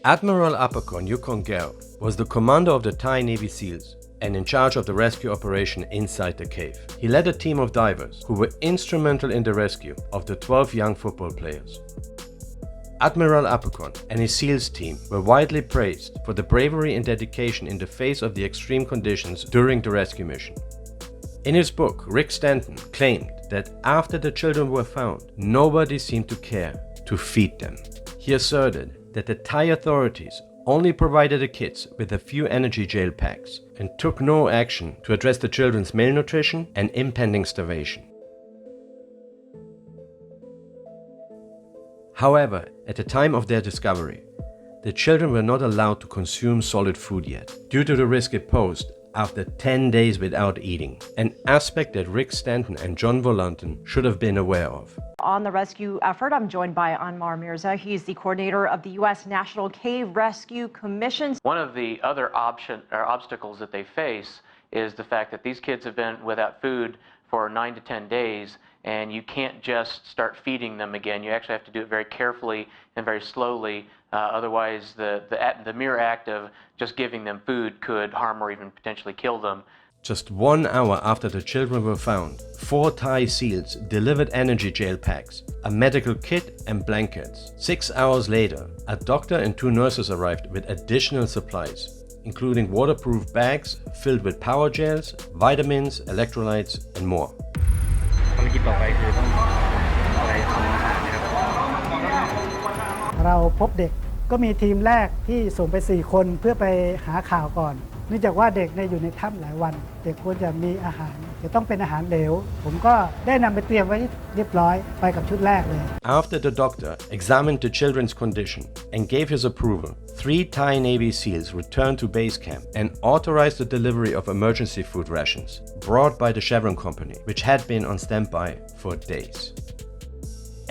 Admiral Arpakorn Yuukongkaew was the commander of the Thai Navy SEALs and in charge of the rescue operation inside the cave. He led a team of divers who were instrumental in the rescue of the 12 young football players. Admiral Arpakorn and his SEALs team were widely praised for the bravery and dedication in the face of the extreme conditions during the rescue mission. In his book, Rick Stanton claimed that after the children were found, nobody seemed to care to feed them. He asserted that the Thai authorities only provided the kids with a few energy gel packs and took no action to address the children's malnutrition and impending starvation. However, at the time of their discovery, the children were not allowed to consume solid food yet, due to the risk it posed after 10 days without eating, an aspect that Rick Stanton and John Volanten should have been aware of. On the rescue effort, I'm joined by Anmar Mirza. He's the coordinator of the U.S. National Cave Rescue Commission. One of the other obstacles that they face is the fact that these kids have been without food for 9 to 10 days, and you can't just start feeding them again. You actually have to do it very carefully and very slowly. Otherwise, the mere act of just giving them food could harm or even potentially kill them. Just 1 hour after the children were found, 4 Thai SEALs delivered energy gel packs, a medical kit and blankets. 6 hours later, a doctor and 2 nurses arrived with additional supplies, including waterproof bags filled with power gels, vitamins, electrolytes, and more. เราพบเด็กก็มีทีมแรกที่ส่งไป4 คนเพื่อไปหาข่าวก่อนเนื่องจากว่าเด็กอยู่ในถ้ำหลายวันเด็กควรจะมีอาหารจะต้องเป็นอาหารเหลวผมก็ได้นำไปเตรียมไว้เรียบร้อยไปกับชุดแรกเลย After the doctor examined the children's condition and gave his approval, 3 Thai Navy SEALs returned to base camp and authorized the delivery of emergency food rations brought by the Chevron company, which had been on standby for days.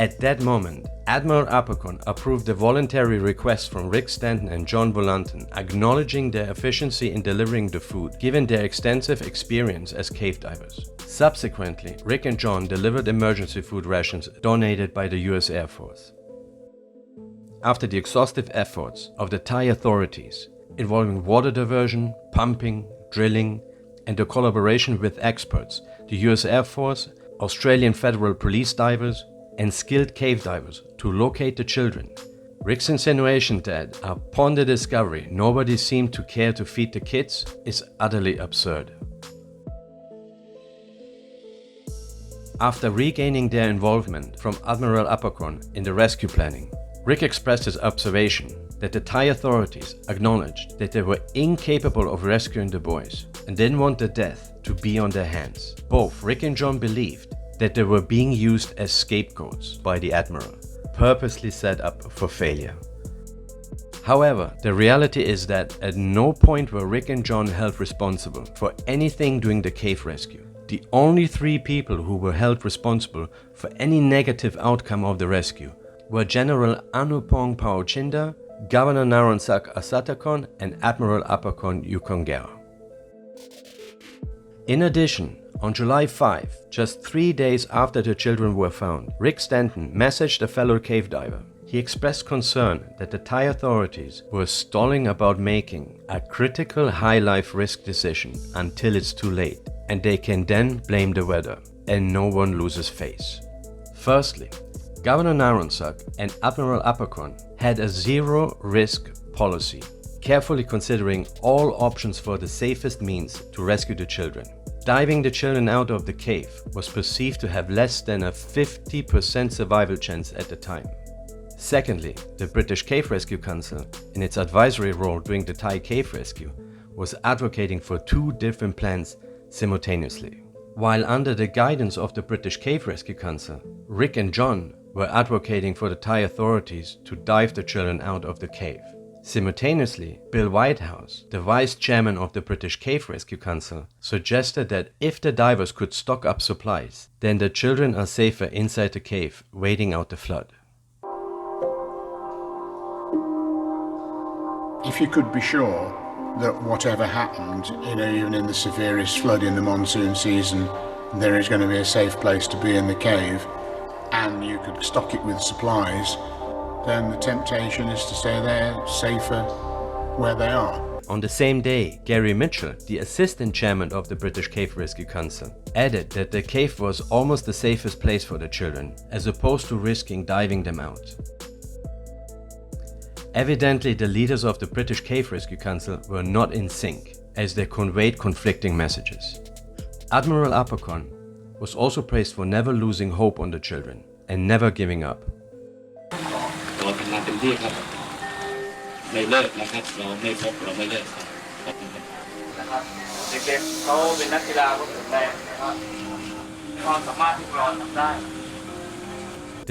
At that moment, Admiral Arpakorn approved the voluntary request from Rick Stanton and John Volanten, acknowledging their efficiency in delivering the food, given their extensive experience as cave divers. Subsequently, Rick and John delivered emergency food rations donated by the US Air Force. After the exhaustive efforts of the Thai authorities, involving water diversion, pumping, drilling, and the collaboration with experts, the US Air Force, Australian Federal Police divers, and skilled cave divers to locate the children, Rick's insinuation that upon the discovery nobody seemed to care to feed the kids is utterly absurd. After regaining their involvement from Admiral Arpakorn in the rescue planning, Rick expressed his observation that the Thai authorities acknowledged that they were incapable of rescuing the boys and didn't want the death to be on their hands. Both Rick and John believed that they were being used as scapegoats by the Admiral, purposely set up for failure. However, the reality is that at no point were Rick and John held responsible for anything during the cave rescue. The only 3 people who were held responsible for any negative outcome of the rescue were General Anupong Paochinda, Governor Naronsak Asatakon, and Admiral Arpakorn Yuukongkaew. In addition, on July 5, just 3 days after the children were found, Rick Stanton messaged a fellow cave diver. He expressed concern that the Thai authorities were stalling about making a critical high-life risk decision until it's too late, and they can then blame the weather, and no one loses face. Firstly, Governor Naronsak and Admiral Arpakorn had a zero-risk policy, carefully considering all options for the safest means to rescue the children. Diving the children out of the cave was perceived to have less than a 50% survival chance at the time. Secondly, the British Cave Rescue Council, in its advisory role during the Thai cave rescue, was advocating for 2 different plans simultaneously. While under the guidance of the British Cave Rescue Council, Rick and John were advocating for the Thai authorities to dive the children out of the cave. Simultaneously, Bill Whitehouse, the vice chairman of the British Cave Rescue Council, suggested that if the divers could stock up supplies, then the children are safer inside the cave waiting out the flood. If you could be sure that whatever happened, even in the severest flood in the monsoon season, there is going to be a safe place to be in the cave, and you could stock it with supplies, then the temptation is to stay there, safer where they are. On the same day, Gary Mitchell, the assistant chairman of the British Cave Rescue Council, added that the cave was almost the safest place for the children, as opposed to risking diving them out. Evidently, the leaders of the British Cave Rescue Council were not in sync, as they conveyed conflicting messages. Admiral Arpakorn was also praised for never losing hope on the children and never giving up. เราทำงานเต็มที่ครับไม่เลิกนะครับเราไม่พบเราไม่เลิกครับขอบคุณครับนะครับเด็กๆเขาเป็นนักกีฬาเขาแข็งแรงนะครับความสามารถที่เราทำได้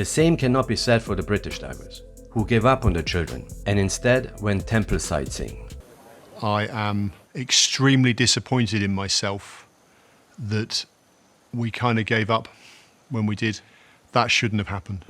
The same cannot be said for the British divers, who gave up on the children and instead went temple sightseeing. I am extremely disappointed in myself that we kind of gave up when we did. That shouldn't have happened.